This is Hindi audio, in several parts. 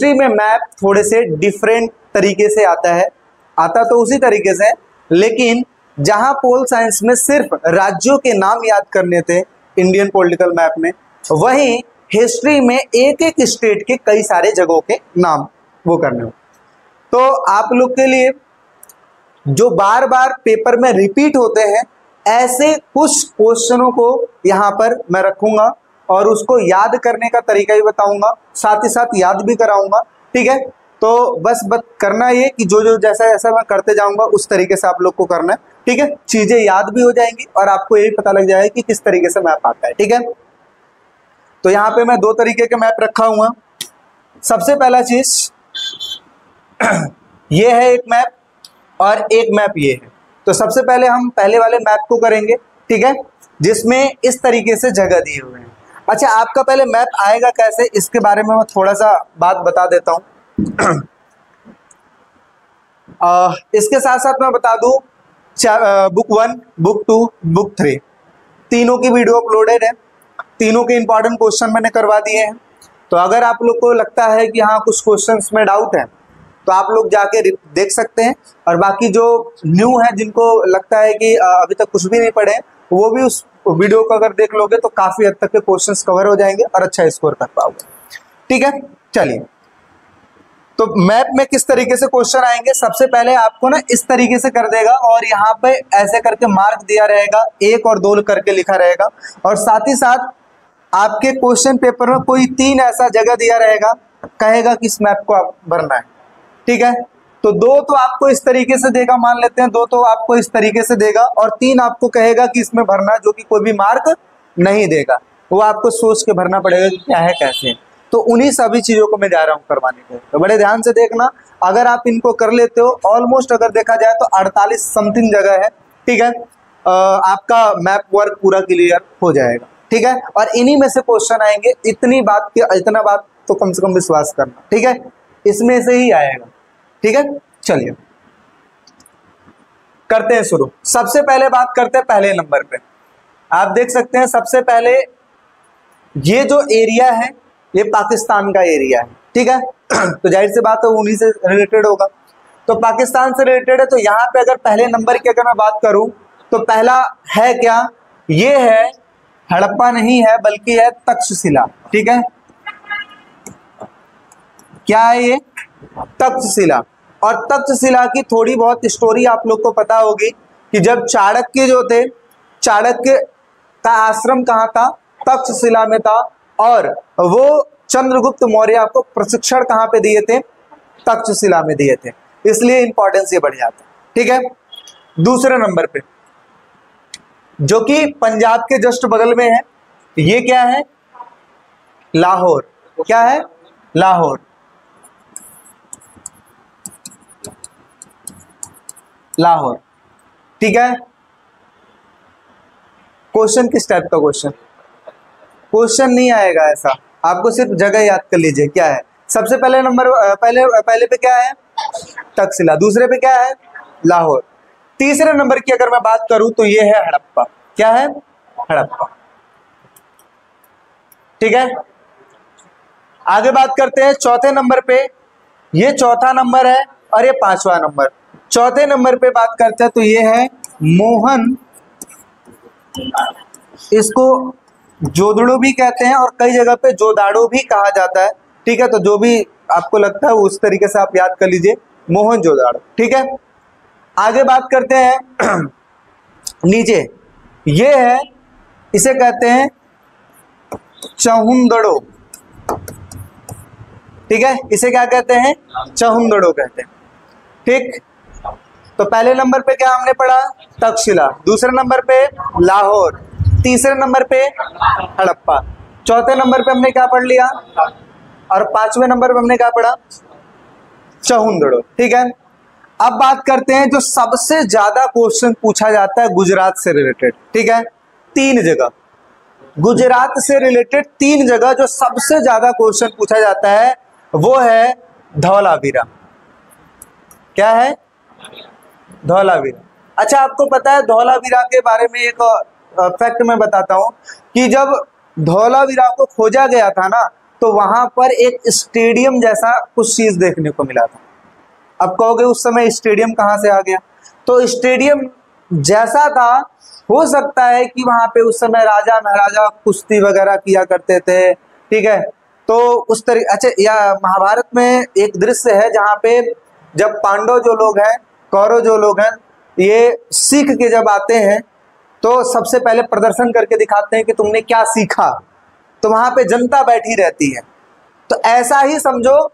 हिस्ट्री में मैप थोड़े से डिफरेंट तरीके से आता तो उसी तरीके से, लेकिन जहां पोल साइंस में सिर्फ राज्यों के नाम याद करने थे इंडियन पॉलिटिकल मैप में, वहीं हिस्ट्री में एक एक स्टेट के कई सारे जगहों के नाम वो करने हो। तो आप लोग के लिए जो बार बार पेपर में रिपीट होते हैं ऐसे कुछ क्वेश्चनों को यहाँ पर मैं रखूंगा और उसको याद करने का तरीका भी बताऊंगा, साथ ही साथ याद भी कराऊंगा। ठीक है, तो बस करना ये कि जो जो जैसा जैसा मैं करते जाऊंगा उस तरीके से आप लोग को करना है। ठीक है, चीजें याद भी हो जाएंगी और आपको ये भी पता लग जाएगा कि किस तरीके से मैप आता है। ठीक है, तो यहाँ पे मैं दो तरीके के मैप रखा हुआ। सबसे पहला चीज ये है एक मैप और एक मैप ये है। तो सबसे पहले हम पहले वाले मैप को करेंगे, ठीक है, जिसमें इस तरीके से जगह दिए हुए हैं। अच्छा, आपका पहले मैप आएगा कैसे, इसके बारे में मैं थोड़ा सा बात बता देता हूँ। इसके साथ साथ मैं बता दूं बुक 1, बुक 2, बुक 3 तीनों की वीडियो अपलोडेड है। तीनों के इंपॉर्टेंट क्वेश्चन मैंने करवा दिए हैं। तो अगर आप लोग को लगता है कि हाँ कुछ क्वेश्चंस में डाउट है तो आप लोग जाके देख सकते हैं, और बाकी जो न्यू है जिनको लगता है कि अभी तक कुछ भी नहीं पढ़े वो भी उस वीडियो को अगर देख लोगे तो काफी हद तक के क्वेश्चंस कवर हो जाएंगे और अच्छा स्कोर कर पाओगे। ठीक है, चलिए, तो मैप में किस तरीके से क्वेश्चन आएंगे, सबसे पहले आपको ना इस तरीके से कर देगा और यहाँ पे ऐसे करके मार्क दिया रहेगा, 1 और 2 करके लिखा रहेगा, और साथ ही साथ आपके क्वेश्चन पेपर में कोई 3 ऐसा जगह दिया रहेगा, कहेगा कि इस मैप को आप भरना है। ठीक है, तो 2 तो आपको इस तरीके से देगा, मान लेते हैं 2 तो आपको इस तरीके से देगा, और 3 आपको कहेगा कि इसमें भरना, जो कि कोई भी मार्क नहीं देगा, वो आपको सोच के भरना पड़ेगा कि क्या है कैसे है। तो उन्हीं सभी चीजों को मैं जा रहा हूँ करवाने के, तो बड़े ध्यान से देखना। अगर आप इनको कर लेते हो, ऑलमोस्ट अगर देखा जाए तो 48 समथिंग जगह है। ठीक है, आपका मैप वर्क पूरा क्लियर हो जाएगा। ठीक है, और इन्हीं में से क्वेश्चन आएंगे। इतना बात तो कम से कम विश्वास करना। ठीक है, इसमें से ही आएगा। ठीक है, चलिए करते हैं शुरू। सबसे पहले बात करते हैं पहले नंबर पे। आप देख सकते हैं सबसे पहले ये जो एरिया है ये पाकिस्तान का एरिया है। ठीक है, तो जाहिर सी बात है उन्हीं से रिलेटेड होगा। तो पाकिस्तान से रिलेटेड है, तो यहाँ पे अगर पहले नंबर की अगर मैं बात करूं तो पहला है क्या, ये है हड़प्पा, नहीं है बल्कि है तक्षशिला। ठीक है, क्या है ये, तक्षशिला। और तक्षशिला की थोड़ी बहुत स्टोरी आप लोग को पता होगी कि जब चाणक्य जो थे, चाणक्य का आश्रम कहाँ था, तक्षशिला में था, और वो चंद्रगुप्त मौर्य को प्रशिक्षण कहाँ पे दिए थे, तक्षशिला में दिए थे, इसलिए इंपॉर्टेंस ये बढ़ जाता है। ठीक है, दूसरे नंबर पे जो कि पंजाब के जस्ट बगल में है, ये क्या है, लाहौर। क्या है, लाहौर। लाहौर। ठीक है, क्वेश्चन किस टाइप का क्वेश्चन नहीं आएगा ऐसा, आपको सिर्फ जगह याद कर लीजिए क्या है। सबसे पहले नंबर पहले पे क्या है, तक्षशिला। दूसरे पे क्या है, लाहौर। तीसरे नंबर की अगर मैं बात करूं तो ये है हड़प्पा। क्या है, हड़प्पा। ठीक है, आगे बात करते हैं चौथे नंबर पे। ये चौथा नंबर है और ये 5वां नंबर। चौथे नंबर पे बात करते हैं तो ये है मोहन, इसको जोदड़ो भी कहते हैं और कई जगह पे जोदाड़ो भी कहा जाता है। ठीक है, तो जो भी आपको लगता है उस तरीके से आप याद कर लीजिए, मोहनजोदाड़ो। ठीक है, आगे बात करते हैं नीचे, ये है, इसे कहते हैं चहुंदड़ो। ठीक है, इसे क्या कहते हैं, चहुंदड़ो कहते हैं। ठीक, तो पहले नंबर पे क्या हमने पढ़ा, तक्षशिला। दूसरे नंबर पे लाहौर। तीसरे नंबर पे हड़प्पा। चौथे नंबर पे हमने क्या पढ़ लिया, और 5वें नंबर पे हमने क्या पढ़ा, चहुंदड़ो। ठीक है, अब बात करते हैं जो सबसे ज्यादा क्वेश्चन पूछा जाता है गुजरात से रिलेटेड। ठीक है, 3 जगह गुजरात से रिलेटेड, 3 जगह जो सबसे ज्यादा क्वेश्चन पूछा जाता है वो है धौलावीरा। क्या है, धौलावीरा। अच्छा, आपको पता है धौलावीरा के बारे में एक फैक्ट मैं बताता हूं कि जब धौलावीरा को खोजा गया था ना, तो वहां पर एक स्टेडियम जैसा कुछ चीज देखने को मिला था। अब कहोगे उस समय स्टेडियम कहाँ से आ गया? तो स्टेडियम जैसा था, हो सकता है कि वहां पे उस समय राजा महाराजा कुश्ती वगैरह किया करते थे, ठीक है। तो उस तरीके, अच्छा, या महाभारत में एक दृश्य है जहाँ पे जब पांडव जो लोग हैं, कौरव जो लोग हैं, ये सीख के जब आते हैं तो सबसे पहले प्रदर्शन करके दिखाते हैं कि तुमने क्या सीखा, तो वहां पे जनता बैठी रहती है। तो ऐसा ही समझो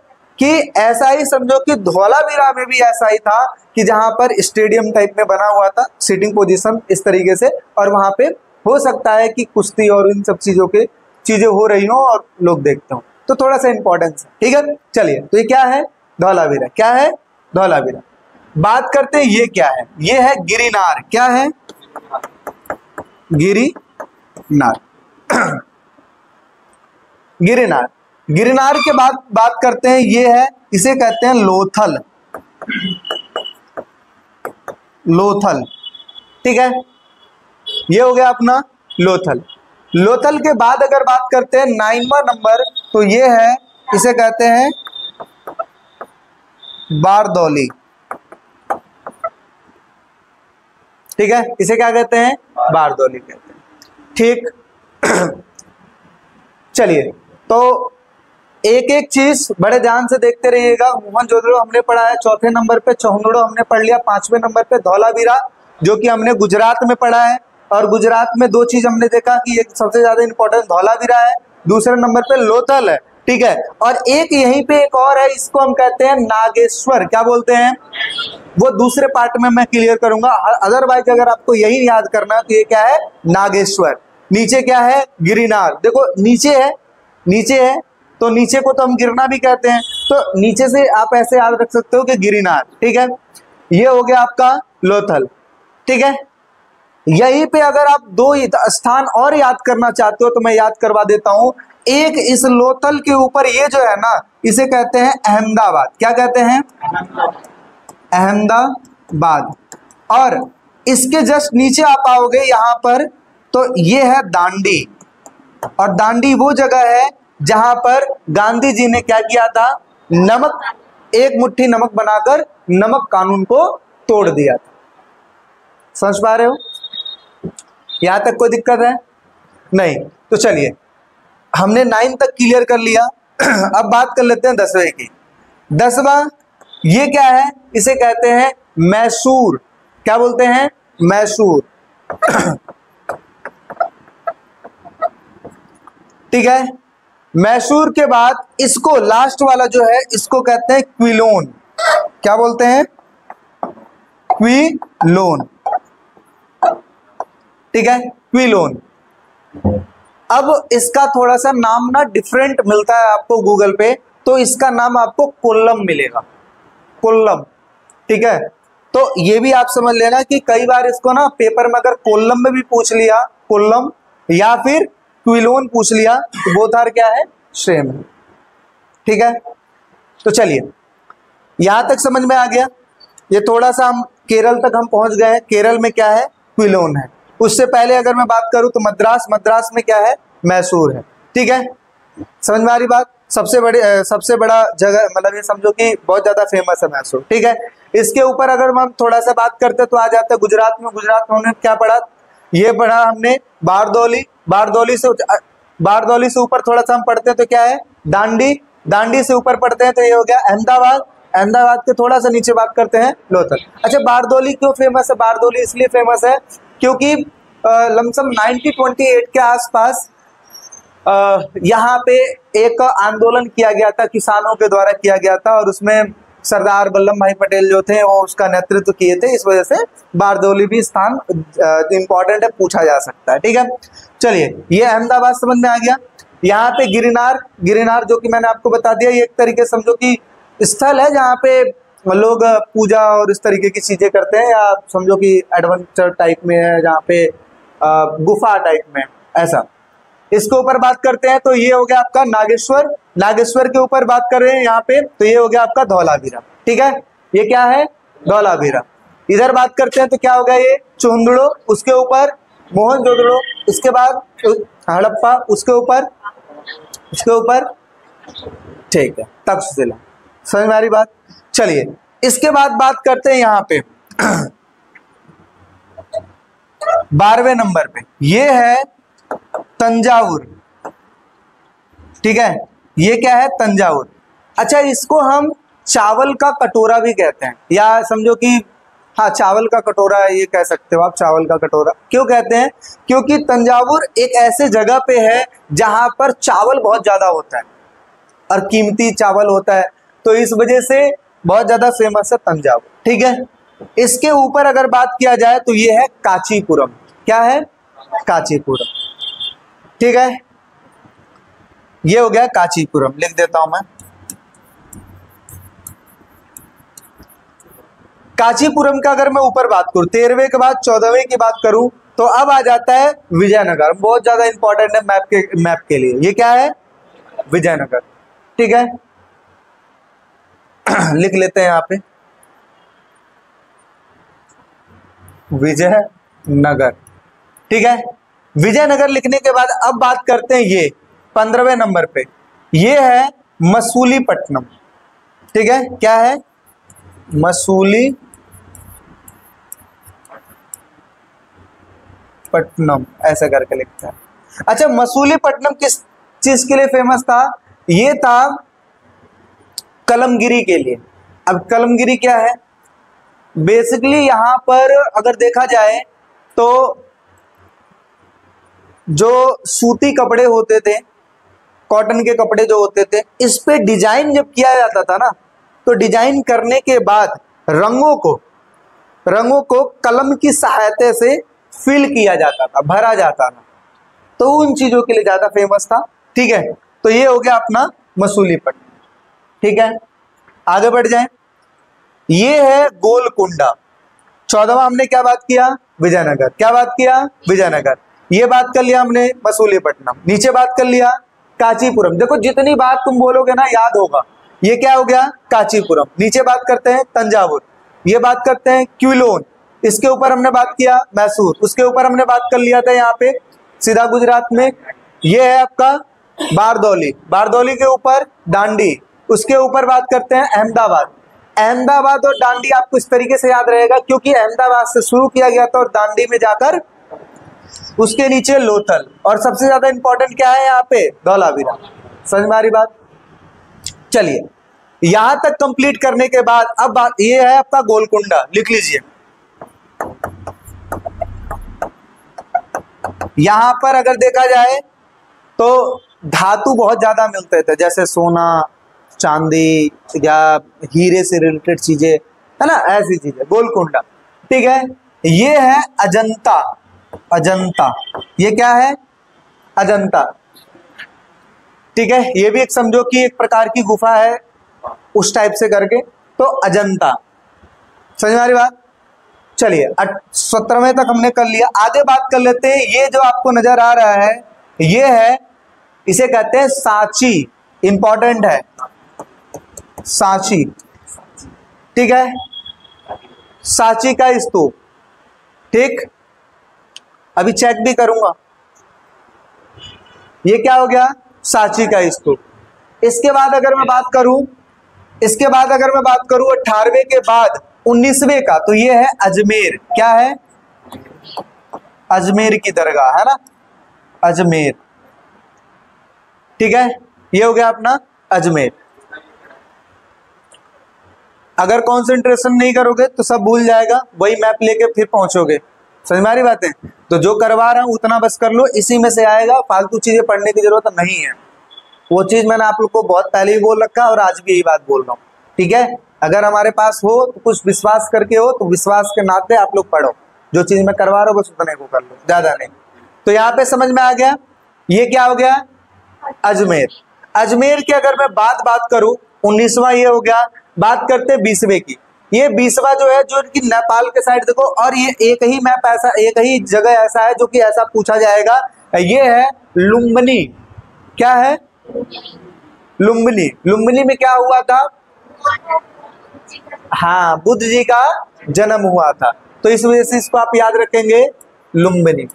कि धौलावीरा में भी ऐसा ही था कि जहां पर स्टेडियम टाइप में बना हुआ था, सीटिंग पोजीशन इस तरीके से, और वहां पे हो सकता है कि कुश्ती और इन सब चीजें हो रही हो और लोग देखते हो, तो थोड़ा सा इंपॉर्टेंस है, ठीक है। चलिए, तो ये क्या है? धौलावीरा। क्या है? धौलावीरा। बात करते हैं ये क्या है? ये है गिरिनार। क्या है? गिरिनार। गिरिनार। गिरिनार के बाद बात करते हैं, ये है, इसे कहते हैं लोथल। लोथल, ठीक है, ये हो गया अपना लोथल। लोथल के बाद अगर बात करते हैं 9वां नंबर, तो ये है, इसे कहते हैं बारदौली, ठीक है, इसे क्या कहते हैं? बारदौली कहते हैं, ठीक। चलिए, तो एक एक चीज बड़े ध्यान से देखते रहिएगा। मोहनजोदड़ो हमने पढ़ा है 4थे नंबर पे, चौहनड़ो हमने पढ़ लिया 5वें नंबर पे, धौलावीरा जो कि हमने गुजरात में पढ़ा है, और गुजरात में दो चीज हमने देखा कि एक सबसे ज्यादा इंपॉर्टेंट धौलावीरा है, दूसरे नंबर पे लोथल है, ठीक है। और एक यहीं पे एक और है, इसको हम कहते हैं नागेश्वर। क्या बोलते हैं? वो दूसरे पार्ट में मैं क्लियर करूंगा। अदरवाइज अगर आपको यही याद करना है तो ये क्या है? नागेश्वर। नीचे क्या है? गिरिनार। देखो नीचे है, नीचे है, तो नीचे को तो हम गिरना भी कहते हैं, तो नीचे से आप ऐसे याद रख सकते हो कि गिरिनार, ठीक है। ये हो गया आपका लोथल, ठीक है। यहीं पे अगर आप दो स्थान और याद करना चाहते हो तो मैं याद करवा देता हूं। एक इस लोथल के ऊपर ये जो है ना, इसे कहते हैं अहमदाबाद। क्या कहते हैं? अहमदाबाद। और इसके जस्ट नीचे आप आओगे यहां पर, तो ये है दांडी। और दांडी वो जगह है जहां पर गांधी जी ने क्या किया था? नमक, एक मुट्ठी नमक बनाकर नमक कानून को तोड़ दिया था। समझ पा रहे हो? यहां तक कोई दिक्कत है? नहीं। तो चलिए, हमने 9 तक क्लियर कर लिया। अब बात कर लेते हैं 10वें की। 10वां ये क्या है? इसे कहते हैं मैसूर। क्या बोलते हैं? मैसूर। ठीक है। मैसूर के बाद इसको लास्ट वाला जो है, इसको कहते हैं क्विलोन। क्या बोलते हैं? क्विलोन, ठीक है, क्विलोन। अब इसका थोड़ा सा नाम ना डिफरेंट मिलता है आपको गूगल पे, तो इसका नाम आपको कोल्लम मिलेगा, कोल्लम, ठीक है। तो ये भी आप समझ लेना कि कई बार इसको ना पेपर में अगर कोल्लम में भी पूछ लिया, कोल्लम या फिर क्विलोन पूछ लिया, तो बोथ आर क्या है? सेम है, ठीक है। तो चलिए, यहां तक समझ में आ गया। ये थोड़ा सा हम केरल तक हम पहुंच गए हैं। केरल में क्या है? क्विलोन है। उससे पहले अगर मैं बात करूं तो मद्रास, मद्रास में क्या है? मैसूर है, ठीक है। समझ में आ रही बात? सबसे बड़ा जगह, मतलब ये समझो कि बहुत ज्यादा फेमस है मैसूर, ठीक है। इसके ऊपर अगर हम थोड़ा सा बात करते तो आ जाते हैं गुजरात में। गुजरात में हमने क्या पढ़ा? ये पढ़ा हमने बारदौली। बारदौली से ऊपर थोड़ा सा हम पढ़ते हैं तो क्या है? दांडी। दांडी से ऊपर पढ़ते हैं तो ये हो गया अहमदाबाद। अहमदाबाद के थोड़ा सा नीचे बात करते हैं लोथल। अच्छा, बारदौली क्यों फेमस है? बारदौली इसलिए फेमस है क्योंकि लमसम 1928 के आसपास यहाँ पे एक आंदोलन किया गया था, किसानों के द्वारा किया गया था, और उसमें सरदार वल्लभ भाई पटेल जो थे वो उसका नेतृत्व किए थे। इस वजह से बारदौली भी स्थान इंपॉर्टेंट है, पूछा जा सकता है, ठीक है। चलिए, ये अहमदाबाद समझ में आ गया। यहाँ पे गिरिनार, गिरिनार जो कि मैंने आपको बता दिया, ये एक तरीके समझो कि स्थल है जहाँ पे लोग पूजा और इस तरीके की चीजें करते हैं, या समझो कि एडवेंचर टाइप में है, जहाँ पे गुफा टाइप में, ऐसा। इसके ऊपर बात करते हैं तो ये हो गया आपका नागेश्वर। नागेश्वर के ऊपर बात कर रहे हैं यहाँ पे, तो ये हो गया आपका धौलावीरा, ठीक है। ये क्या है? धौलावीरा। इधर बात करते हैं तो क्या हो गया? ये चौहनड़ो, उसके ऊपर मोहनजोदड़ो, उसके बाद हड़प्पा, उसके ऊपर ठीक है, तक्षशिला। समझ में आ रही बात? चलिए इसके बाद बात करते हैं यहाँ पे 12वें नंबर पे, ये है तंजावुर। ठीक है, ये क्या है? तंजावुर। अच्छा, इसको हम चावल का कटोरा भी कहते हैं, या समझो कि हाँ चावल का कटोरा है, ये कह सकते हो आप चावल का कटोरा। क्यों कहते हैं? क्योंकि तंजावुर एक ऐसे जगह पे है जहां पर चावल बहुत ज्यादा होता है और कीमती चावल होता है, तो इस वजह से बहुत ज्यादा फेमस है तंजावुर। ठीक है, इसके ऊपर अगर बात किया जाए तो ये है कांचीपुरम। क्या है? कांचीपुरम। ठीक है, ये हो गया कांचीपुरम, लिख देता हूं मैं। कांचीपुरम का अगर मैं ऊपर बात करूं, 13वें के बाद 14वें की बात करूं, तो अब आ जाता है विजयनगर। बहुत ज्यादा इंपॉर्टेंट है मैप के लिए। ये क्या है? विजयनगर। ठीक है, लिख लेते हैं यहां पे विजयनगर। ठीक है, विजयनगर लिखने के बाद अब बात करते हैं ये 15वें नंबर पे, ये है मसूलीपट्टनम। ठीक है, क्या है? मसूलीपट्टनम, ऐसा करके लिखता है। अच्छा, मसूलीपट्टनम किस चीज के लिए फेमस था? ये था कलमगिरी के लिए। अब कलमगिरी क्या है? बेसिकली यहां पर अगर देखा जाए तो जो सूती कपड़े होते थे, कॉटन के कपड़े जो होते थे, इस पे डिजाइन जब किया जाता था ना, तो डिजाइन करने के बाद रंगों को कलम की सहायता से फिल किया जाता था, भरा जाता था, तो उन चीजों के लिए ज्यादा फेमस था। ठीक है, तो ये हो गया अपना मसूलीपट्टनम। ठीक है, आगे बढ़ जाएं। ये है गोलकुंडा। 14वां हमने क्या बात किया? विजयनगर। क्या बात किया? विजयनगर। ये बात कर लिया हमने मसूलीपट्टनम। नीचे बात कर लिया कांचीपुरम। देखो जितनी बात तुम बोलोगे ना याद होगा। ये क्या हो गया? कांचीपुरम। नीचे बात करते हैं तंजावुर। ये बात करते हैं क्विलोन। इसके ऊपर हमने बात किया मैसूर। उसके ऊपर हमने बात कर लिया था यहाँ पे सीधा गुजरात में, ये है आपका बारदौली। बारदौली के ऊपर दांडी। उसके ऊपर बात करते हैं अहमदाबाद। अहमदाबाद और दांडी आपको इस तरीके से याद रहेगा क्योंकि अहमदाबाद से शुरू किया गया था और दांडी में जाकर उसके नीचे लोथल, और सबसे ज्यादा इंपॉर्टेंट क्या है यहाँ पे? धौलावीरा। समझ में आ रही बात? चलिए यहां तक कंप्लीट करने के बाद अब बात ये है आपका गोलकुंडा। लिख लीजिए, यहां पर अगर देखा जाए तो धातु बहुत ज्यादा मिलते थे, जैसे सोना, चांदी या हीरे से रिलेटेड चीजें, है ना, ऐसी चीजें। गोलकुंडा। ठीक है, ये है अजंता। अजंता, ये क्या है? अजंता। ठीक है, ये भी एक समझो कि एक प्रकार की गुफा है उस टाइप से करके, तो अजंता। समझ में आ रही बात? चलिए 17वें तक हमने कर लिया, आगे बात कर लेते हैं। ये जो आपको नजर आ रहा है ये है, इसे कहते हैं सांची। इंपॉर्टेंट है सांची। ठीक है, सांची का स्तूप। ठीक, अभी चेक भी करूंगा। ये क्या हो गया? सांची का स्तूप। इसके बाद अगर मैं बात करूं 18वें के बाद 19वें का, तो ये है अजमेर। क्या है? अजमेर की दरगाह, है ना, अजमेर। ठीक है, ये हो गया अपना अजमेर। अगर कंसंट्रेशन नहीं करोगे तो सब भूल जाएगा, वही मैप लेके फिर पहुंचोगे। समझ में आ रही बातें? तो जो करवा रहा हूं उतना बस कर लो, इसी में से आएगा, फालतू चीजें पढ़ने की जरूरत नहीं है। वो चीज मैंने आप लोग को बहुत पहले ही बोल रखा और आज भी यही बात बोल रहा हूँ। ठीक है, अगर हमारे पास हो तो कुछ विश्वास करके हो, तो विश्वास के नाते आप लोग पढ़ो। जो चीज मैं करवा रहा हूँ बस उतने को कर लो, ज्यादा नहीं। तो यहाँ पे समझ में आ गया, ये क्या हो गया? अजमेर। अजमेर की अगर मैं बात करूं, 19वां ये हो गया। बात करते 20वें की। ये 20वां जो है, जो इनकी नेपाल के साइड देखो, और ये एक ही मैप ऐसा, एक ही जगह ऐसा है जो कि ऐसा पूछा जाएगा, ये है लुम्बिनी। क्या है? लुम्बिनी। लुम्बिनी में क्या हुआ था? हाँ, बुद्ध जी का जन्म हुआ था, तो इस वजह से इसको आप याद रखेंगे लुम्बिनी।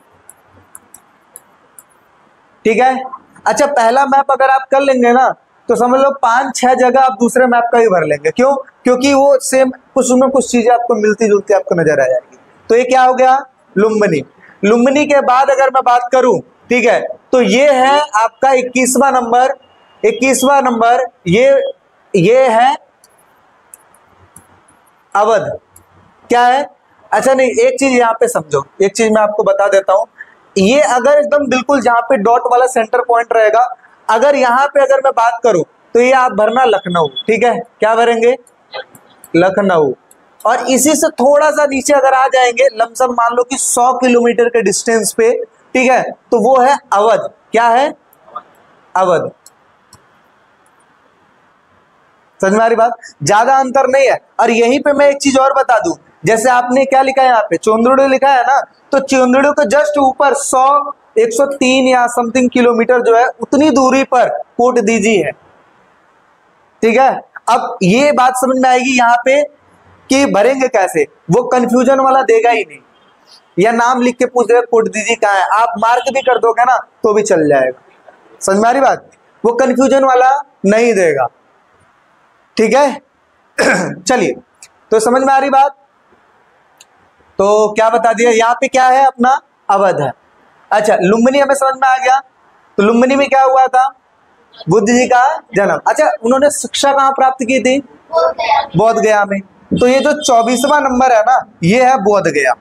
ठीक है, अच्छा पहला मैप अगर आप कर लेंगे ना, तो समझ लो 5-6 जगह आप दूसरे मैप का भी भर लेंगे। क्यों? क्योंकि वो सेम कुछ में कुछ चीजें आपको मिलती जुलती आपको नजर आ जाएगी। तो ये क्या हो गया? लुम्बिनी। लुम्बिनी के बाद अगर मैं बात करूं, ठीक है, तो ये है आपका 21वां नंबर। 21वां नंबर ये है अवध। क्या है? अच्छा नहीं, एक चीज यहाँ पे समझो, एक चीज मैं आपको बता देता हूं। ये अगर एकदम बिल्कुल जहां पे डॉट वाला सेंटर पॉइंट रहेगा, अगर यहाँ पे अगर मैं बात करूं तो ये आप भरना लखनऊ। ठीक है, क्या भरेंगे? लखनऊ। और इसी से थोड़ा सा नीचे अगर आ जाएंगे, लमसम मान लो कि 100 किलोमीटर के डिस्टेंस पे, ठीक है, तो वो है अवध। क्या है? अवध। समझ में आ रही बात? ज्यादा अंतर नहीं है। और यहीं पे मैं एक चीज और बता दूं, जैसे आपने क्या लिखा है यहाँ पे, चोंदड़ू लिखा है ना, तो चोंदड़ू के जस्ट ऊपर 103 या समथिंग किलोमीटर जो है उतनी दूरी पर कोट दीजी है। ठीक है, अब ये बात समझ में आएगी यहाँ पे कि भरेंगे कैसे। वो कंफ्यूजन वाला देगा ही नहीं, या नाम लिख के पूछ देगा कोट दीजी कहाँ है, आप मार्क भी कर दोगे ना तो भी चल जाएगा। समझ में आ रही बात? वो कंफ्यूजन वाला नहीं देगा। ठीक है चलिए, तो समझ में आ रही बात? तो क्या बता दिया, यहाँ पे क्या है अपना अवध है। अच्छा, लुम्बिनी हमें समझ में आ गया। तो लुम्बिनी में क्या हुआ था? बुद्ध जी का जन्म। अच्छा, उन्होंने शिक्षा कहाँ प्राप्त की थी? बोध गया में। तो ये जो 24वां नंबर है ना, ये है बोध गया।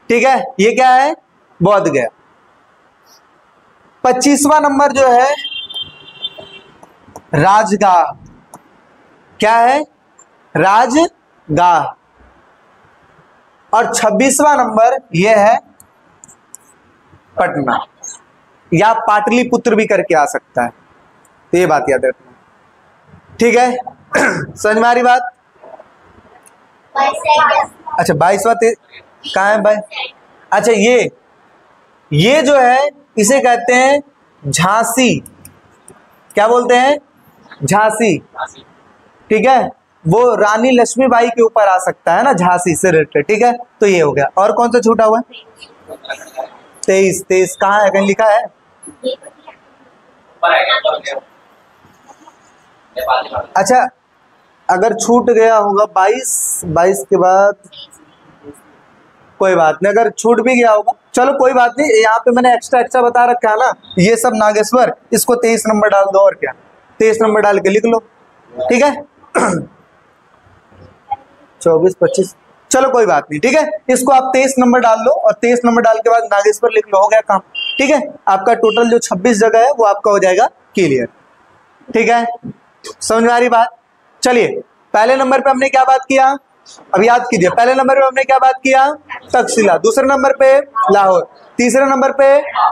ठीक है, ये क्या है? बोध गया। 25वां नंबर जो है राजगाह। क्या है? राजगाह। और 26वां नंबर यह है पटना, या पाटलिपुत्र भी करके आ सकता है। तो ये बात याद रखना। ठीक है समझ में आ रही बात? अच्छा, 22वां कहाँ है भाई? अच्छा, ये जो है इसे कहते हैं झांसी। क्या बोलते हैं? झांसी। ठीक है, वो रानी लक्ष्मीबाई के ऊपर आ सकता है ना, झांसी से रिलेटेड। ठीक है, तो ये हो गया। और कौन सा छूटा हुआ है? 23 कहाँ है? कहीं लिखा है? अच्छा, अगर छूट गया होगा 22 के बाद कोई बात नहीं, अगर छूट भी गया होगा चलो कोई बात नहीं। यहाँ पे मैंने एक्स्ट्रा बता रखा है ना, ये सब नागेश्वर, इसको 23 नंबर डाल दो। और क्या, 23 नंबर डाल के लिख लो। ठीक है 24, 25, चलो कोई बात नहीं। ठीक है, इसको आप 23 नंबर डाल लो, और 23 नंबर डाल के बाद नागेश्वर लिख लो, हो गया काम। ठीक है, आपका टोटल जो 26 जगह है वो आपका हो जाएगा क्लियर। ठीक है, समझ में आ रही बात? चलिए, पहले नंबर पे हमने क्या बात किया? अब याद कीजिए, पहले नंबर पे हमने क्या बात किया? तक्षशिला। दूसरे नंबर पे लाहौर। तीसरे नंबर पे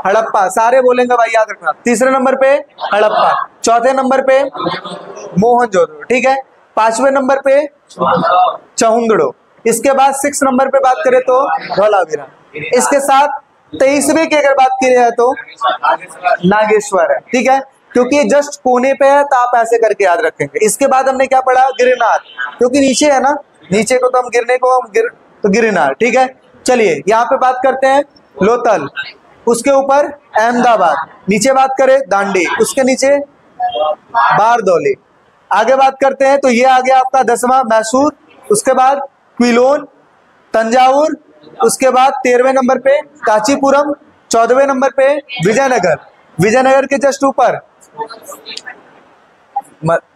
हड़प्पा। सारे बोलेंगे भाई, याद रखना। तीसरे नंबर पे हड़प्पा। चौथे नंबर पे मोहनजोदड़ो। ठीक है, 5वें नंबर पे चहुंदड़ो। इसके बाद 6 नंबर पे बात करें तो धौलावीरा। इसके साथ 23वें की अगर बात की जाए तो नागेश्वर है। ठीक है, क्योंकि ये जस्ट कोने पे है तो आप ऐसे करके याद रखेंगे। इसके बाद हमने क्या पढ़ा? गिरनार, क्योंकि नीचे है ना, नीचे को तो हम गिरने को तो गिरनार। ठीक है, चलिए यहाँ पे बात करते हैं लोथल, उसके ऊपर अहमदाबाद। नीचे बात करें दांडी, उसके नीचे बारदौली। आगे बात करते हैं तो ये आ गया आपका 10वां मैसूर, उसके बाद क्विलोन, तंजावुर, उसके बाद 13वें नंबर पे कांचीपुरम, 14वें नंबर पे विजयनगर। विजयनगर के जस्ट ऊपर,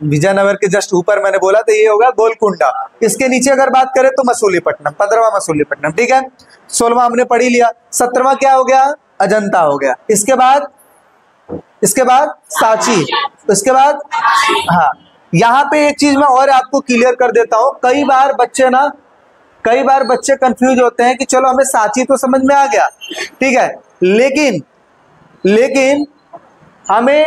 विजयनगर के जस्ट ऊपर मैंने बोला तो ये होगा गोलकुंडा। इसके नीचे अगर बात करें तो मसूलीपट्टनम, 15वां मसूलीपट्टनम। ठीक है, 16वां हमने पढ़ ही लिया। 17वां क्या हो गया? अजंता हो गया। इसके बाद सांची, इसके बाद हाँ, यहाँ पे एक चीज मैं और आपको क्लियर कर देता हूँ। कई बार बच्चे कंफ्यूज होते हैं कि चलो हमें सांची तो समझ में आ गया, ठीक है, लेकिन हमें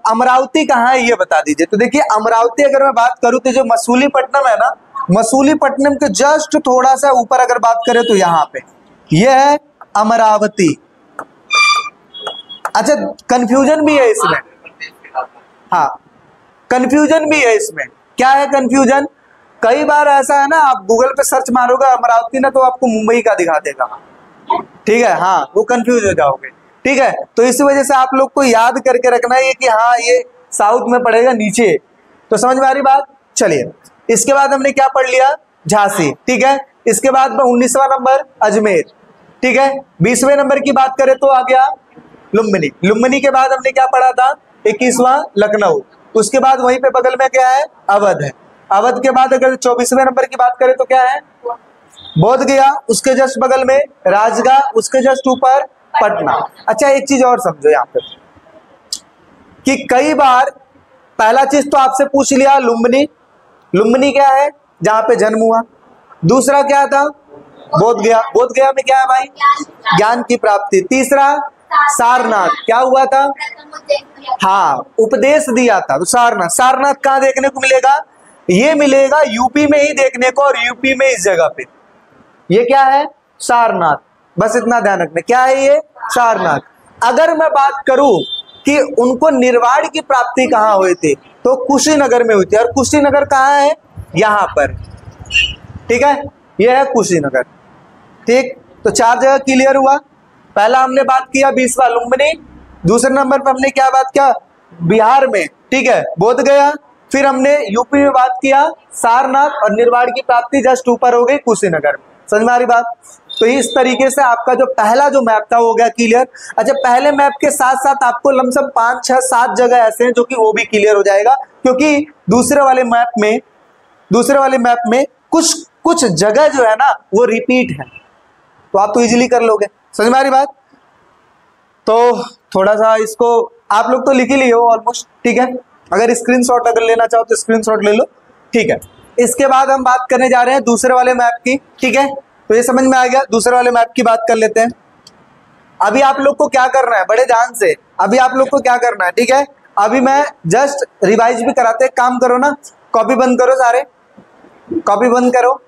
अमरावती कहाँ है ये बता दीजिए। तो देखिए, अमरावती अगर मैं बात करूं तो जो मसूलीपट्टनम है ना, मसूलीपट्टनम के जस्ट थोड़ा सा ऊपर अगर बात करें तो यहाँ पे ये है अमरावती। अच्छा, कंफ्यूजन भी है इसमें। हाँ, कंफ्यूजन भी है इसमें। क्या है कंफ्यूजन? कई बार ऐसा है ना, आप गूगल पे सर्च मारोगे अमरावती ना तो आपको मुंबई का दिखा देगा। ठीक है, हाँ, वो कंफ्यूज हो जाओगे। ठीक है। तो इसी वजह से आप लोग को याद करके रखना है कि हाँ ये साउथ में पड़ेगा नीचे। तो समझ में आ रही बात। चलिए इसके बाद हमने क्या पढ़ लिया, झांसी, ठीक है। इसके बाद 19वां नंबर अजमेर, ठीक है। 20वें नंबर की बात करें तो आ गया लुम्बिनी। लुम्बिनी के बाद हमने क्या पढ़ा था, 21वां लखनऊ। उसके बाद वहीं पे बगल में क्या है, अवध है। अवध के बाद अगर 24वें नंबर की बात करें तो क्या है, बोध गया। उसके जस्ट बगल में राजगढ़, उसके जस्ट ऊपर पटना। अच्छा एक चीज और समझो यहाँ पे कि कई बार पहला चीज तो आपसे पूछ लिया लुम्बिनी, लुम्बिनी क्या है, जहां पे जन्म हुआ। दूसरा क्या था, बोध गया। बोध गया में क्या है भाई, ज्ञान की प्राप्ति। तीसरा सारनाथ, क्या हुआ था, हाँ उपदेश दिया था। तो सारनाथ, सारनाथ कहाँ देखने को मिलेगा, ये मिलेगा यूपी में ही देखने को, और यूपी में इस जगह पे। ये क्या है, सारनाथ, बस इतना ध्यान रखना क्या है ये, सारनाथ। अगर मैं बात करूं कि उनको निर्वाण की प्राप्ति कहाँ हुई थी, तो कुशीनगर में हुई थी। और कुशीनगर कहाँ है, यहाँ पर, ठीक है, ये है कुशीनगर। ठीक, तो 4 जगह क्लियर हुआ। पहला हमने बात किया 20वां लुम्बिनी। दूसरे नंबर पर हमने क्या बात किया, बिहार में, ठीक है, बोध गया। फिर हमने यूपी में बात किया सारनाथ, और निर्वाण की प्राप्ति जस्ट ऊपर हो गई कुशीनगर। समझ में आ रही बात। तो इस तरीके से आपका जो पहला जो मैप था वो हो गया क्लियर। अच्छा पहले मैप के साथ साथ आपको लमसम 5, 6, 7 जगह ऐसे हैं जो कि वो भी क्लियर हो जाएगा, क्योंकि दूसरे वाले मैप में कुछ जगह जो है ना वो रिपीट है, तो आप तो इजीली कर लोगे। समझ में आ रही बात। तो थोड़ा सा इसको आप लोग तो लिख ही लिए हो ऑलमोस्ट, ठीक है। अगर स्क्रीनशॉट अगर लेना चाहो तो स्क्रीनशॉट ले लो, ठीक है। इसके बाद हम बात करने जा रहे हैं दूसरे वाले मैप की, ठीक है। तो ये समझ में आ गया, दूसरे वाले मैप की बात कर लेते हैं। अभी आप लोग को क्या करना है, बड़े ध्यान से, अभी आप लोग को क्या करना है, ठीक है। अभी मैं जस्ट रिवाइज भी कराते, काम करो ना, कॉपी बंद करो, सारे कॉपी बंद करो,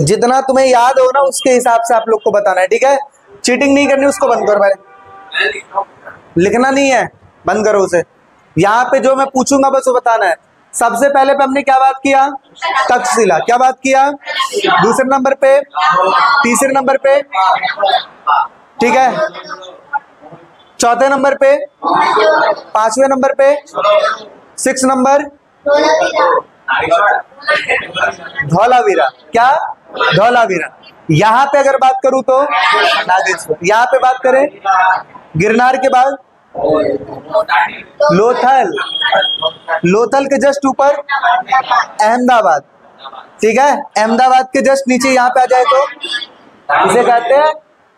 जितना तुम्हें याद हो ना उसके हिसाब से आप लोग को बताना है, ठीक है। चीटिंग नहीं करनी, उसको बंद करो भाई, लिखना नहीं है, बंद करो उसे। यहाँ पे जो मैं पूछूंगा बस वो बताना है। सबसे पहले पे हमने क्या बात किया, तक्षशिला, क्या बात किया, दूसरे नंबर पे, तीसरे नंबर पे, ठीक है, चौथे नंबर पे, 5वें नंबर पे, 6 नंबर धौलावीरा, क्या, धौलावीरा। यहाँ पे अगर बात करूं तो नागेश्वर। यहाँ पे बात करें गिरनार के बाद लोथल, लोथल के जस्ट ऊपर अहमदाबाद, ठीक है। अहमदाबाद के जस्ट नीचे यहाँ पे आ जाए तो इसे कहते हैं,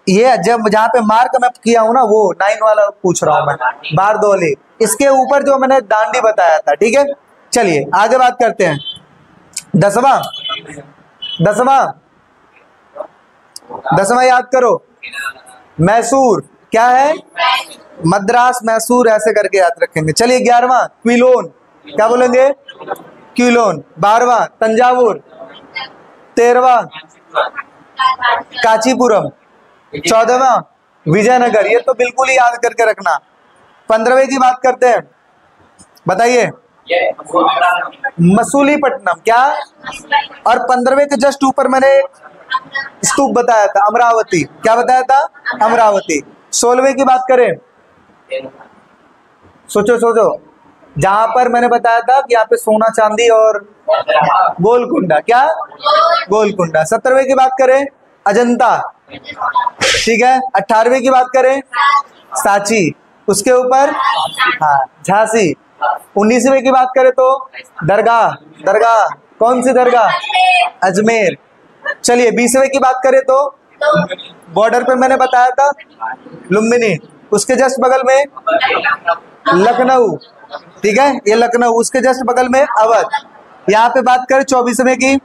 ये जब जहाँ पे मार्क मैं किया हूँ ना वो 9 वाला पूछ रहा हूँ मैं, बारदौली। इसके ऊपर जो मैंने दांडी बताया था, ठीक है। चलिए आगे बात करते हैं। 10वां याद करो, मैसूर, क्या है, मद्रास, मैसूर, ऐसे करके याद रखेंगे। चलिए 11वां क्विलोन, क्या बोलेंगे, क्विलोन। 12वां तंजावुर, 13वां कांचीपुरम, 14वां विजयनगर। ये तो बिल्कुल ही याद करके रखना। 15वें की बात करते हैं, बताइए, मसूलीपट्टनम, क्या। और 15वें के जस्ट ऊपर मैंने स्तूप बताया था, अमरावती, क्या बताया था, अमरावती। 16वें की बात करें, सोचो, जहां पर मैंने बताया था कि यहाँ पे सोना चांदी और गोलकुंडा, क्या, गोलकुंडा। 17वें की बात करें अजंता, ठीक है। 18वें की बात करें सांची, उसके ऊपर हाँ झांसी। 19वें की बात करें तो दरगाह, कौन सी दरगाह, अजमेर। चलिए 20वें की बात करें तो बॉर्डर पे मैंने बताया था लुम्बिनी, उसके जस्ट बगल में लखनऊ, ठीक है, ये लखनऊ, उसके जस्ट बगल में अवध। यहाँ पे बात करें 24वें की,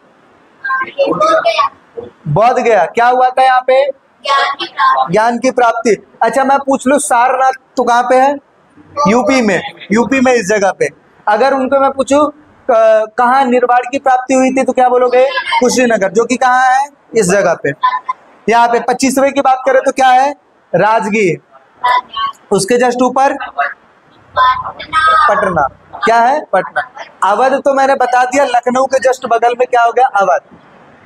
बोध गया, क्या हुआ था यहाँ पे, ज्ञान की प्राप्ति। अच्छा मैं पूछ लूं सारनाथ तो कहाँ पे है, यूपी में इस जगह पे। अगर उनको मैं पूछूं कहाँ निर्वाण की प्राप्ति हुई थी तो क्या बोलोगे, कुशीनगर, जो कि कहाँ है, इस जगह पे। यहाँ पे 25वें की बात करें तो क्या है, राजगीर, उसके जस्ट ऊपर पटना, क्या है, पटना। अवध तो मैंने बता दिया, लखनऊ के जस्ट बगल में क्या हो गया, अवध।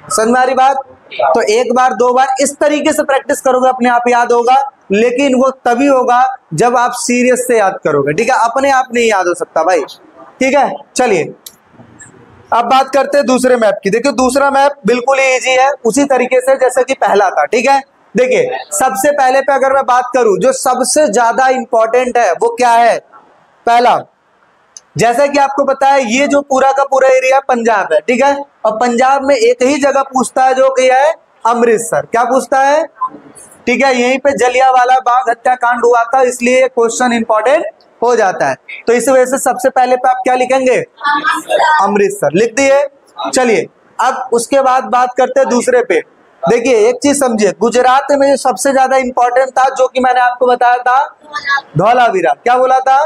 समझ में आ रही बात। तो एक बार 2 बार इस तरीके से प्रैक्टिस करोगे अपने आप याद होगा, लेकिन वो तभी होगा जब आप सीरियस से याद करोगे, ठीक है, अपने आप नहीं याद हो सकता भाई, ठीक है। चलिए अब बात करते हैं दूसरे मैप की। देखिए दूसरा मैप बिल्कुल ही इजी है, उसी तरीके से जैसे कि पहला था, ठीक है। देखिए सबसे पहले पे अगर मैं बात करूं, जो सबसे ज्यादा इंपॉर्टेंट है वो क्या है? पहला, जैसा कि आपको पता है ये जो पूरा का पूरा एरिया पंजाब है, ठीक है, और पंजाब में एक ही जगह पूछता है जो कि है अमृतसर। क्या पूछता है? ठीक है, यहीं पे जलियांवाला बाग हत्याकांड हुआ था, इसलिए ये क्वेश्चन इंपॉर्टेंट हो जाता है। तो इस वजह से सबसे पहले पे आप क्या लिखेंगे? अमृतसर लिख दिए। चलिए अब उसके बाद बात करते हैं दूसरे पे। देखिए एक चीज समझिए, गुजरात में जो सबसे ज्यादा इंपॉर्टेंट था, जो कि मैंने आपको बताया था, धौलावीरा। क्या बोला था?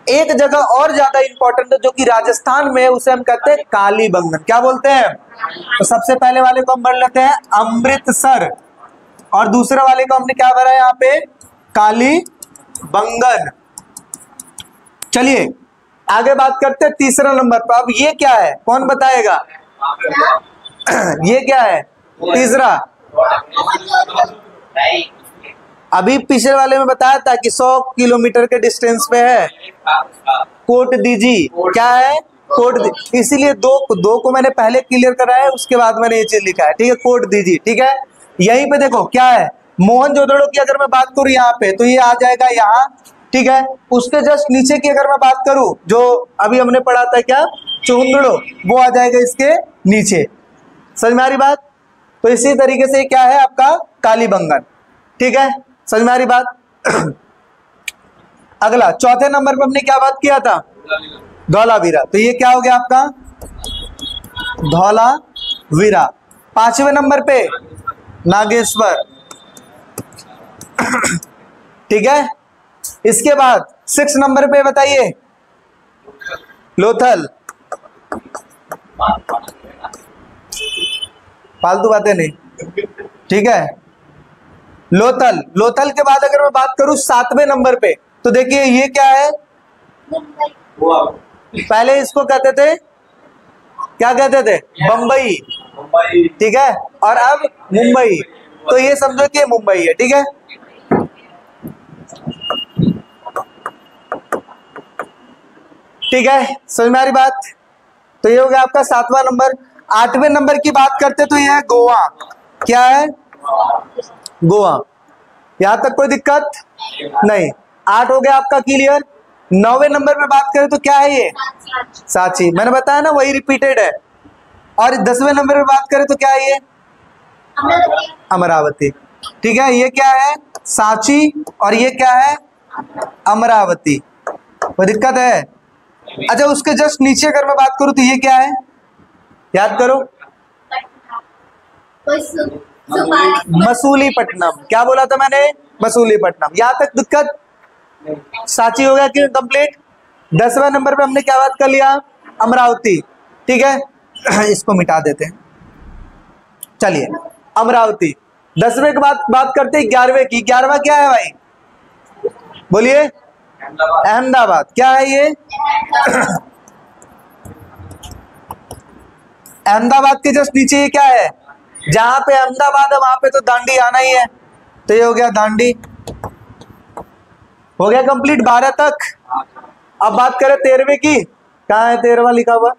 एक जगह और ज्यादा इंपॉर्टेंट है जो कि राजस्थान में, उसे हम कहते हैं कालीबंगन। क्या बोलते हैं? तो सबसे पहले वाले को हम भर लेते हैं अमृतसर, और दूसरे वाले को हमने क्या भरा है यहाँ पे? कालीबंगन। चलिए आगे बात करते हैं तीसरा नंबर पर। अब ये क्या है, कौन बताएगा? ये क्या है तीसरा? अभी पिछले वाले में बताया था कि 100 किलोमीटर के डिस्टेंस पे है कोट दीजी। क्या है? कोट। इसीलिए दो को मैंने पहले क्लियर कराया है, उसके बाद मैंने ये चीज लिखा है, ठीक है, कोट दीजी, ठीक है। यहीं पे देखो क्या है, मोहनजोदड़ो की अगर मैं बात करूं यहाँ पे, तो ये आ जाएगा यहाँ, ठीक है। उसके जस्ट नीचे की अगर मैं बात करूं, जो अभी हमने पढ़ा था क्या, चुंदड़ो, वो आ जाएगा इसके नीचे। समझ में आ रही बात? तो इसी तरीके से क्या है आपका कालीबंगन, ठीक है, समझ में आ रही बात? अगला चौथे नंबर पर हमने क्या बात किया था? धौलावीरा। तो ये क्या हो गया आपका? धौलावीरा। पांचवें नंबर पे नागेश्वर, ठीक है। इसके बाद 6 नंबर पे बताइए, लोथल। फालतू बातें नहीं, ठीक है। लोथल। लोथल के बाद अगर मैं बात करूं 7वें नंबर पे, तो देखिए ये क्या है? पहले इसको कहते थे, क्या कहते थे? बंबई, ठीक है, और अब मुंबई। तो ये समझो कि मुंबई है, ठीक है। ठीक है, समझ में आ रही बात? तो ये हो गया आपका 7वां नंबर। 8वें नंबर की बात करते तो ये है गोवा। क्या है? गोवा। यहां तक कोई दिक्कत नहीं। 8 हो गया आपका क्लियर। 9वें नंबर पे बात करें तो क्या है ये? सांची। मैंने बताया ना वही रिपीटेड है। और 10वें नंबर पे बात करें तो क्या है ये? अमरावती, ठीक है। ये क्या है? सांची, और ये क्या है? अमरावती। कोई दिक्कत है? अच्छा उसके जस्ट नीचे अगर मैं बात करूं तो ये क्या है? याद करो, मसूलीपट्टनम। क्या बोला था मैंने? मसूलीपट्टनम। यहां तक दिक्कत? सांची हो गया कि कंप्लीट। 10वें नंबर पे हमने क्या बात कर लिया? अमरावती, ठीक है। इसको मिटा देते हैं। चलिए अमरावती। 10वें के बाद बात करते हैं 11वें की। 11वां क्या है भाई? बोलिए। अहमदाबाद। क्या है ये? अहमदाबाद के जस्ट नीचे ये क्या है? जहां पे अहमदाबाद है वहां पे तो दांडी आना ही है, तो ये हो गया दांडी। हो गया कंप्लीट 12 तक। अब बात करें 13वें की। कहाँ है 13वां लिखा हुआ?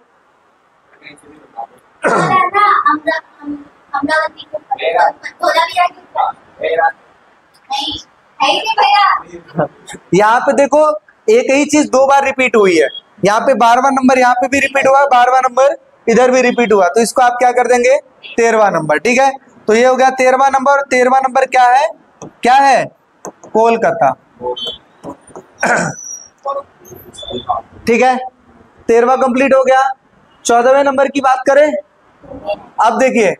यहाँ पे देखो एक ही चीज 2 बार रिपीट हुई है। यहाँ पे 12वां नंबर यहाँ पे भी रिपीट हुआ, 12वां नंबर इधर भी रिपीट हुआ, तो इसको आप क्या कर देंगे? 13वां नंबर, ठीक है। तो ये हो गया 13वां नंबर। और 13वां नंबर क्या है? क्या है? कोलकाता, ठीक है। 13वां कंप्लीट हो गया। 14वें नंबर की बात करें। अब देखिए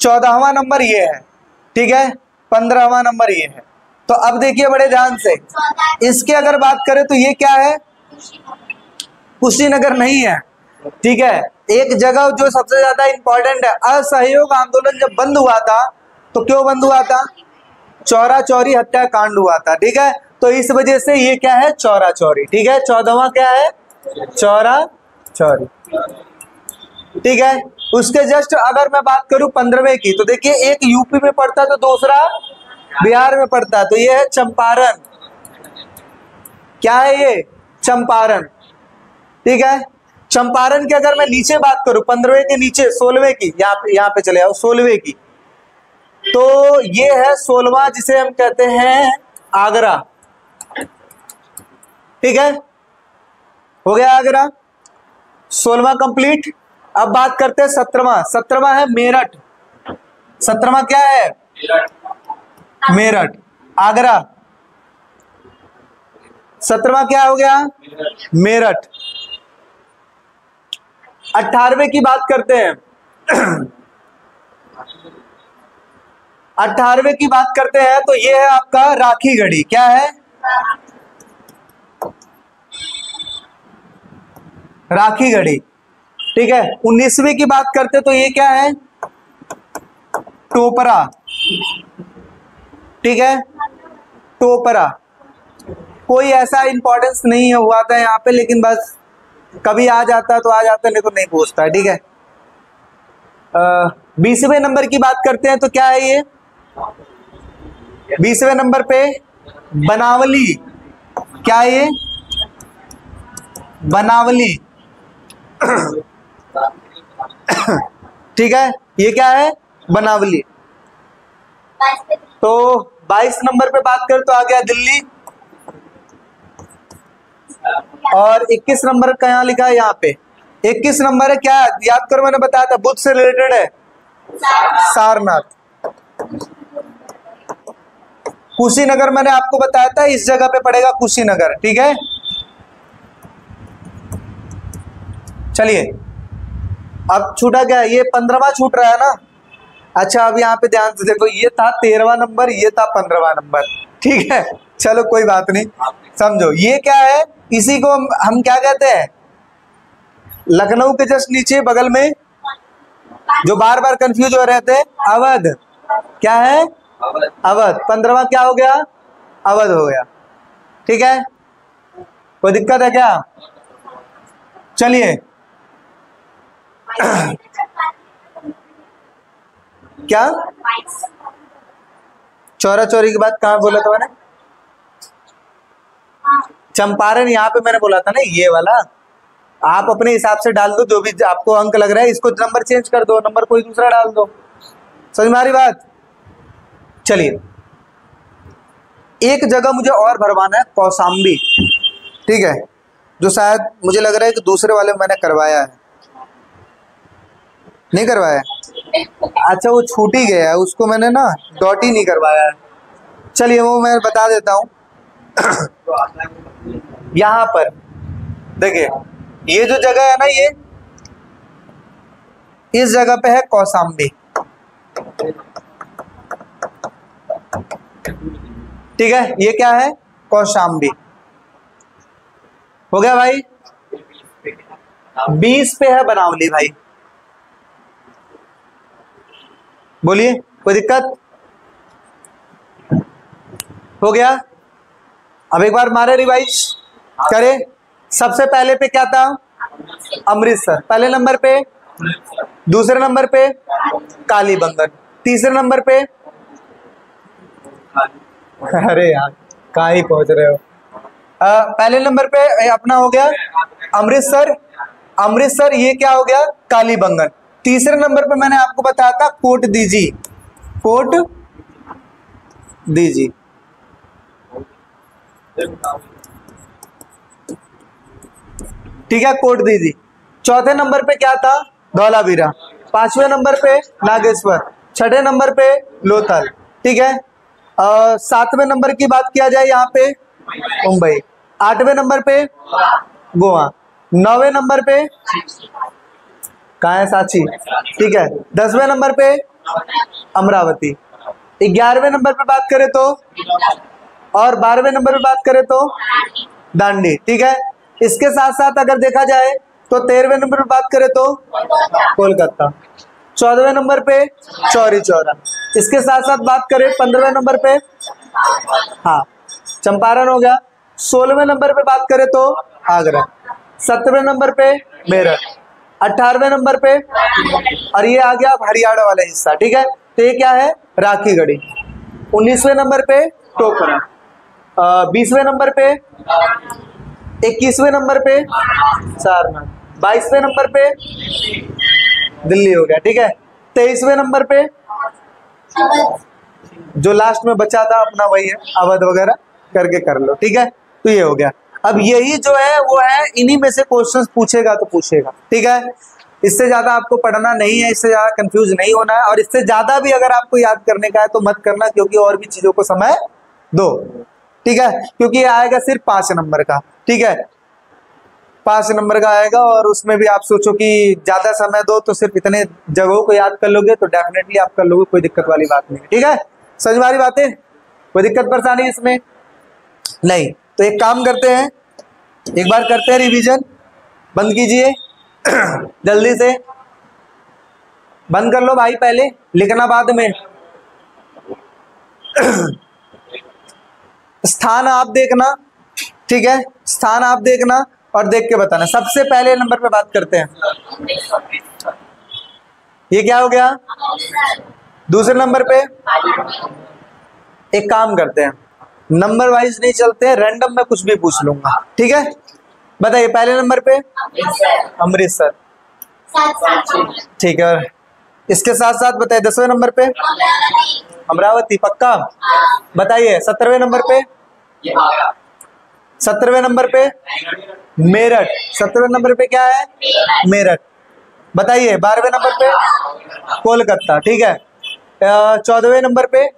14वां नंबर ये है, ठीक है, 15वां नंबर ये है। तो अब देखिए बड़े ध्यान से, इसके अगर बात करें तो ये क्या है? कुशीनगर नहीं है, ठीक है। एक जगह जो सबसे ज्यादा इंपॉर्टेंट है, असहयोग आंदोलन जब बंद हुआ था तो क्यों बंद हुआ था? चौरा चौरी हत्याकांड हुआ था, ठीक है। तो इस वजह से ये क्या है? चौरा चौरी, ठीक है। 14वां क्या है? चौरा चौरी, ठीक है। उसके जस्ट अगर मैं बात करूं 15वें की, तो देखिए एक यूपी में पड़ता तो दूसरा बिहार में पड़ता है, तो ये है चंपारण। क्या है ये? चंपारण। ठीक है, चंपारण की अगर मैं नीचे बात करूं, 15वें के नीचे 16वें की, यहाँ पे चले आओ 16वें की, तो ये है 16वां, जिसे हम कहते हैं आगरा। ठीक है, हो गया आगरा, 16वां कंप्लीट। अब बात करते हैं 17वां। 17वां है मेरठ। 17वां क्या है? मेरठ। आगरा। 17वां क्या हो गया? मेरठ। 18वें की बात करते हैं। 18वें की बात करते हैं तो ये है आपका राखीगढ़ी। क्या है? राखीगढ़ी। ठीक है, 19वीं की बात करते तो ये क्या है? टोपरा। ठीक है, टोपरा। कोई ऐसा इंपॉर्टेंस नहीं हुआ था यहाँ पे, लेकिन बस कभी आ जाता तो आ जाता, नहीं तो नहीं पूछता। ठीक है, 20वें नंबर की बात करते हैं तो क्या है ये? 20वें नंबर पे बनावली। क्या है ये? बनावली। ठीक है, ये क्या है? बनावली। तो 22 नंबर पे बात करें तो आ गया दिल्ली। और 21 नंबर का यहाँ लिखा है, यहाँ पे 21 नंबर है, क्या याद करो, मैंने बताया था बुद्ध से रिलेटेड है, सारनाथ। कुशीनगर मैंने आपको बताया था, इस जगह पे पड़ेगा कुशीनगर। ठीक है, चलिए अब छूटा क्या? ये 15वां छूट रहा है ना। अच्छा, अब यहाँ पे ध्यान से देखो, ये था 13वां नंबर, ये था 15वां नंबर। ठीक है, चलो कोई बात नहीं, समझो ये क्या है। इसी को हम क्या कहते हैं? लखनऊ के जस्ट नीचे बगल में, जो बार बार कंफ्यूज हो रहे थे, अवध। क्या है? अवध। 15वां क्या हो गया? अवध हो गया। ठीक है, कोई दिक्कत है क्या? चलिए क्या चौरा चौरी की बात कहाँ बोला था मैंने? चंपारण यहाँ पे मैंने बोला था ना, ये वाला। आप अपने हिसाब से डाल दो, जो भी आपको अंक लग रहा है, इसको नंबर चेंज कर दो, नंबर कोई दूसरा डाल दो। समझ में आ रही बात? चलिए, एक जगह मुझे और भरवाना है, कौशाम्बी। ठीक है, जो शायद मुझे लग रहा है कि दूसरे वाले मैंने करवाया है, नहीं करवाया? अच्छा, वो छूट ही गया है, उसको मैंने ना डॉट ही नहीं करवाया है। चलिए वो मैं बता देता हूँ। यहाँ पर देखिए, ये जो जगह है ना, ये इस जगह पे है कौशाम्बी। ठीक है, ये क्या है? कौशाम्बी। हो गया भाई। 20 पे है बनावली भाई। बोलिए, कोई दिक्कत? हो गया। अब एक बार मारे रिवाइज करें। सबसे पहले पे क्या था? अमृतसर। पहले नंबर पे, दूसरे नंबर पे कालीबंगन, तीसरे नंबर पे, अरे यार कहाँ ही पहुंच रहे हो। पहले नंबर पे अपना हो गया अमृतसर। अमृतसर ये क्या हो गया? कालीबंगन। तीसरे नंबर पे मैंने आपको बताया था कोट दीजी। कोट दीजी। ठीक है, कोट दीजी। चौथे नंबर पे क्या था? धौलावीरा। पांचवें नंबर पे नागेश्वर। छठे नंबर पे लोथल। ठीक है, 7वें नंबर की बात किया जाए यहाँ पे मुंबई। 8वें नंबर पे गोवा। 9वें नंबर पे कहाँ है? सांची। ठीक है, 10वें नंबर पे अमरावती। 11वें नंबर पे बात करें तो, और 12वें नंबर पे बात करें तो दांडी। ठीक है, इसके साथ साथ अगर देखा जाए तो 13वें नंबर पे बात करें तो कोलकाता। 14वें नंबर पे चौरी चौरा। इसके साथ साथ बात करें 15वें नंबर पे, हाँ, चंपारण हो गया। 16वें नंबर पे बात करें तो आगरा। 17वें नंबर पे मेरठ। 18वें नंबर पे, और ये आ गया हरियाणा वाला हिस्सा। ठीक है, तो ये क्या है? राखीगढ़ी। 19वें नंबर पे टोकरा, 20वें नंबर पे, 21वें नंबर पे सारनाथ, 22वें नंबर पे दिल्ली हो गया, ठीक है। 23वें नंबर पे जो लास्ट में बचा था अपना वही है, अवध वगैरह करके कर लो, ठीक है। तो ये हो गया। अब यही जो है वो है, इन्हीं में से क्वेश्चंस पूछेगा तो पूछेगा, ठीक है। इससे ज्यादा आपको पढ़ना नहीं है, इससे ज्यादा कंफ्यूज नहीं होना है, और इससे ज्यादा भी अगर आपको याद करने का है तो मत करना, क्योंकि और भी चीजों को समय दो, ठीक है। क्योंकि ये आएगा सिर्फ 5 नंबर का, ठीक है, 5 नंबर का आएगा, और उसमें भी आप सोचो कि ज्यादा समय दो तो सिर्फ इतने जगहों को याद कर लोगे तो डेफिनेटली आप कर लोगे, कोई दिक्कत वाली बात नहीं, ठीक है। समझ में आ रही बातें, कोई दिक्कत परेशानी इसमें नहीं। तो एक काम करते हैं, एक बार करते हैं रिवीजन, बंद कीजिए जल्दी से बंद कर लो भाई, पहले लिखना बाद में। स्थान आप देखना, ठीक है, स्थान आप देखना और देख के बताना। सबसे पहले नंबर पे बात करते हैं, ये क्या हो गया, दूसरे नंबर पे। एक काम करते हैं, नंबर वाइज नहीं चलते हैं, रैंडम में कुछ भी पूछ लूंगा, ठीक है। बताइए पहले नंबर पे अमृतसर, ठीक है। इसके साथ साथ बताइए 10वें नंबर पे अमरावती, पक्का। बताइए 17वें नंबर पे, 17वें नंबर पे मेरठ, 17वें नंबर पे क्या है, मेरठ। बताइए 12वें नंबर पे कोलकाता, ठीक है। 14वें नंबर पे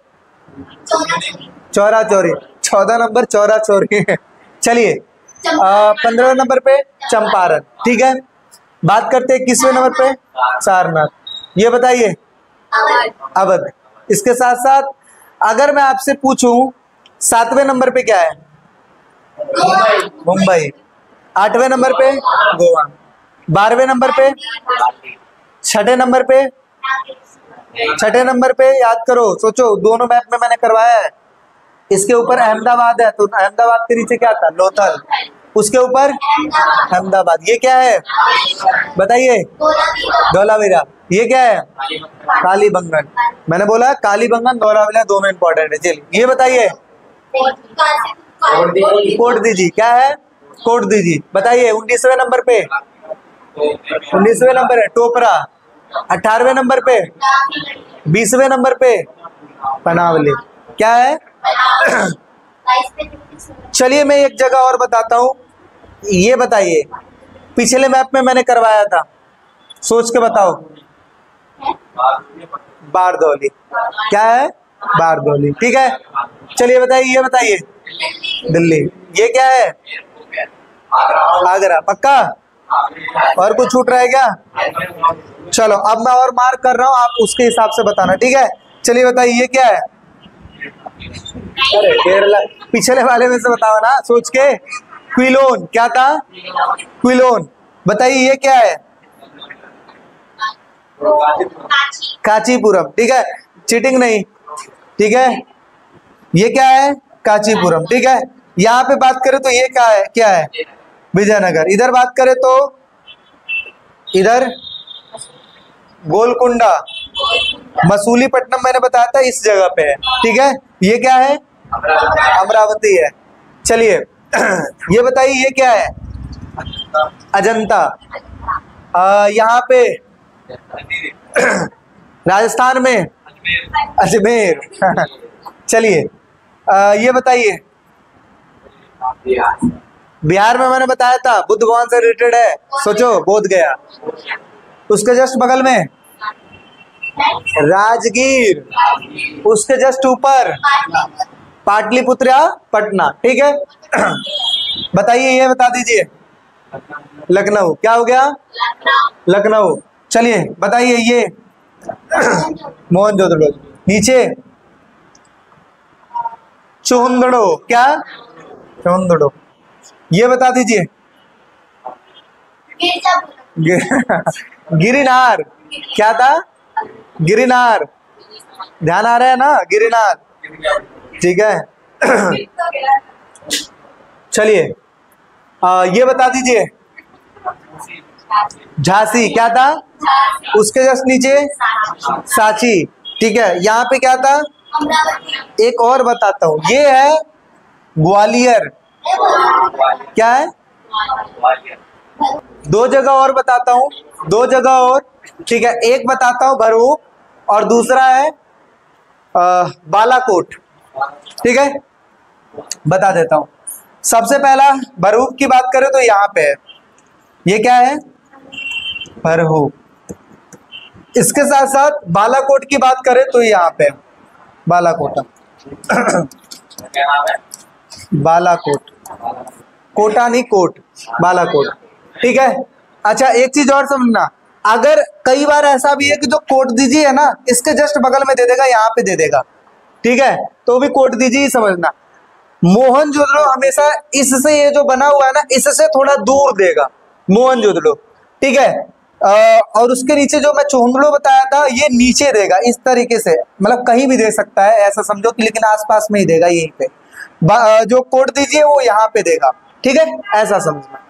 चौरा चौरी, 14 नंबर चौरा चौरी चलिए 15वें नंबर पे चंपारण, ठीक है। बात करते हैं 21वें नंबर पे सारनाथ, ये बताइए अवध। इसके साथ साथ अगर मैं आपसे पूछूं 7वें नंबर पे क्या है, मुंबई। 8वें नंबर पे गोवा, 12वें नंबर पे, 6ठे नंबर पे, 6ठे नंबर पे याद करो, सोचो, दोनों मैप में मैंने करवाया है। इसके ऊपर अहमदाबाद है, तो अहमदाबाद के नीचे क्या था, लोथल, उसके ऊपर अहमदाबाद। ये क्या है बताइए, धौलावीरा। ये क्या है, कालीबंगन। मैंने बोला कालीबंगन धौलावीरा दोनों इंपॉर्टेंट है। चलिए ये बताइए कोट दीजिए, क्या है, कोट दीजिए। बताइए 19वें नंबर पे, 19वें नंबर है टोपरा। 18वें नंबर पे, 20वें नंबर पे पनावली, क्या है चलिए मैं एक जगह और बताता हूं, ये बताइए पिछले मैप में मैंने करवाया था, सोच के बताओ। बारदौली, क्या है, बारदौली, ठीक है। चलिए बताइए, ये बताइए दिल्ली, ये क्या है, आगरा, पक्का। और कुछ छूट रहा है क्या, चलो अब मैं और मार्क कर रहा हूं, आप उसके हिसाब से बताना, ठीक है। चलिए बताइए ये क्या है, अरे केरला, पिछले वाले में से बताओ ना सोच के। क्विलोन, क्या था, क्विलोन। बताइए ये क्या है, कांचीपुरम, ठीक है, चीटिंग नहीं, ठीक है। ये क्या है, कांचीपुरम, ठीक है। यहाँ पे बात करें तो ये क्या है, क्या है, विजयनगर। इधर बात करें तो इधर गोलकुंडा, मसूलीपट्टनम मैंने बताया था इस जगह पे है, ठीक है। ये क्या है, अमरावती है। चलिए ये बताइए ये क्या है, अजंता। यहाँ पे राजस्थान में अजमेर चलिए ये बताइए बिहार में मैंने बताया था बुद्ध भगवान से रिलेटेड है, सोचो, बोध गया। उसके जस्ट बगल में राजगीर, उसके जस्ट ऊपर पाटलिपुत्र या पटना, ठीक है। बताइए ये बता दीजिए, लखनऊ, क्या हो गया, लखनऊ। चलिए बताइए ये मोहनजोदड़ो। नीचे चोहंदड़ो, क्या, चोहंदड़ो। ये बता दीजिए गिरिनार, क्या था, गिरिनार। ध्यान आ रहा है ना, गिरिनार, ठीक है। चलिए ये बता दीजिए झांसी, क्या था, उसके जस्ट नीचे सांची, ठीक है। यहाँ पे क्या था, एक और बताता हूँ, ये है ग्वालियर। क्या है? दो जगह और बताता हूँ, दो जगह और, ठीक है। एक बताता हूँ भरूच, और दूसरा है बालाकोट, ठीक है। बता देता हूँ। सबसे पहला भरूच की बात करें तो यहाँ पे है, ये क्या है? भरूच। इसके साथ साथ बालाकोट की बात करें तो यहाँ पे बालाकोटा बालाकोट, कोटा नहीं कोट, बालाकोट, ठीक है। अच्छा एक चीज और समझना, अगर कई बार ऐसा भी है कि जो कोट दीजिए है ना, इसके जस्ट बगल में दे देगा, यहाँ पे दे देगा, ठीक है, तो भी कोट दीजिए ही समझना। मोहनजोदड़ो हमेशा इससे, ये जो बना हुआ है ना, इससे थोड़ा दूर देगा मोहनजोदड़ो, ठीक है। और उसके नीचे जो मैं चोहंदड़ो बताया था, ये नीचे देगा इस तरीके से, मतलब कहीं भी दे सकता है ऐसा समझो कि, लेकिन आसपास में ही देगा यहीं पे। जो कोट दीजिए वो यहाँ पे देगा, ठीक है, ऐसा समझना।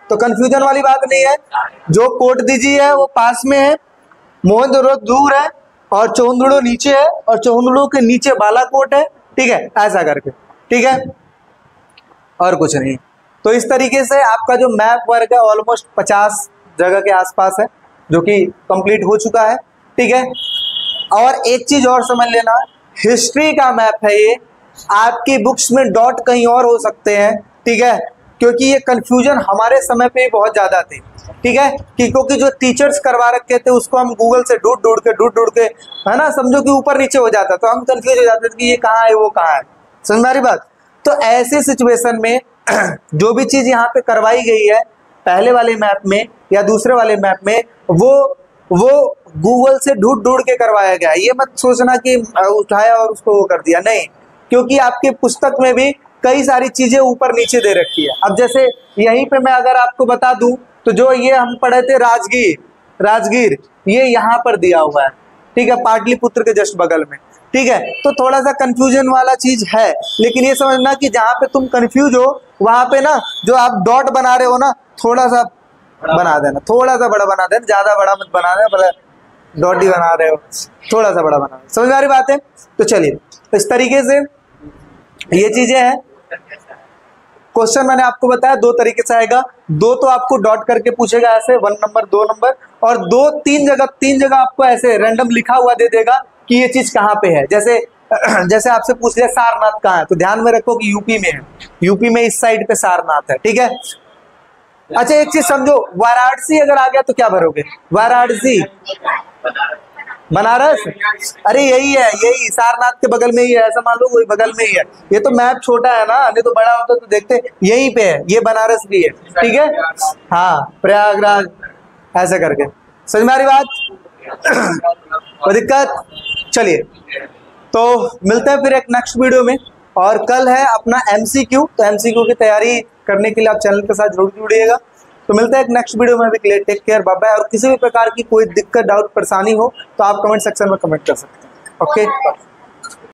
तो कंफ्यूजन वाली बात नहीं है, जो कोट दीजिए है वो पास में है, मोहनजोदड़ो दूर है, और चोहंदड़ो नीचे है, और चोहंदड़ो के नीचे बालाकोट है, ठीक है, ऐसा करके, ठीक है, और कुछ नहीं। तो इस तरीके से आपका जो मैप वर्क है ऑलमोस्ट 50 जगह के आसपास है, जो कि कंप्लीट हो चुका है, ठीक है। और एक चीज और समझ लेना, हिस्ट्री का मैप है ये, आपकी बुक्स में डॉट कहीं और हो सकते हैं, ठीक है, क्योंकि ये कंफ्यूजन हमारे समय पे बहुत ज्यादा थी, ठीक है, क्योंकि जो टीचर्स करवा रखे थे उसको हम गूगल से ढूंढ के, है ना, समझो कि ऊपर नीचे हो जाता, तो हम कंफ्यूज हो जाते थे कि ये कहाँ है वो कहाँ है, समझ रही बात। तो ऐसे सिचुएशन में जो भी चीज यहाँ पे करवाई गई है पहले वाले मैप में या दूसरे वाले मैप में, वो गूगल से ढूंढ के करवाया गया। ये मत सोचना कि उठाया और उसको वो कर दिया, नहीं, क्योंकि आपकी पुस्तक में भी कई सारी चीजें ऊपर नीचे दे रखी है। अब जैसे यहीं पे मैं अगर आपको बता दूं, तो जो ये हम पढ़े थे राजगीर, ये यहाँ पर दिया हुआ है, ठीक है, पाटलिपुत्र के जस्ट बगल में, ठीक है। तो थोड़ा सा कंफ्यूजन वाला चीज है, लेकिन ये समझना कि जहाँ पे तुम कंफ्यूज हो वहां पे ना, जो आप डॉट बना रहे हो ना, थोड़ा सा बना देना, थोड़ा सा बड़ा बना देना, ज्यादा बड़ा मत बना देना, मतलब डॉट ही बना रहे हो, थोड़ा सा बड़ा बना, समझ में आ रही बात है। तो चलिए, इस तरीके से ये चीजें हैं। क्वेश्चन मैंने आपको बताया दो तरीके से आएगा, दो तो आपको डॉट करके पूछेगा ऐसे 1 नंबर 2 नंबर, और तीन जगह आपको ऐसे रैंडम लिखा हुआ दे देगा कि ये चीज कहाँ पे है। जैसे आपसे पूछ लिया सारनाथ कहाँ है, तो ध्यान में रखो कि यूपी में है, यूपी में इस साइड पे सारनाथ है, ठीक है। अच्छा एक चीज समझो, वाराणसी अगर आ गया तो क्या भरोगे? वाराणसी, बनारस, अरे यही है, यही सारनाथ के बगल में ही है, ऐसा मान लो वही बगल में ही है। ये तो मैप छोटा है ना, नहीं तो बड़ा होता तो देखते, यहीं पे है, ये बनारस भी है, ठीक है, हाँ, प्रयागराज, ऐसा करके, समझ में आ रही बात? कोई दिक्कत? चलिए, तो मिलते हैं फिर एक नेक्स्ट वीडियो में। और कल है अपना MCQ, तो MCQ की तैयारी करने के लिए आप चैनल के साथ जरूर जुड़िएगा। तो मिलते हैं एक नेक्स्ट वीडियो में, अभी के लिए टेक केयर, बाय बाय। और किसी भी प्रकार की कोई दिक्कत, डाउट, परेशानी हो तो आप कमेंट सेक्शन में कमेंट कर सकते हैं। ओके।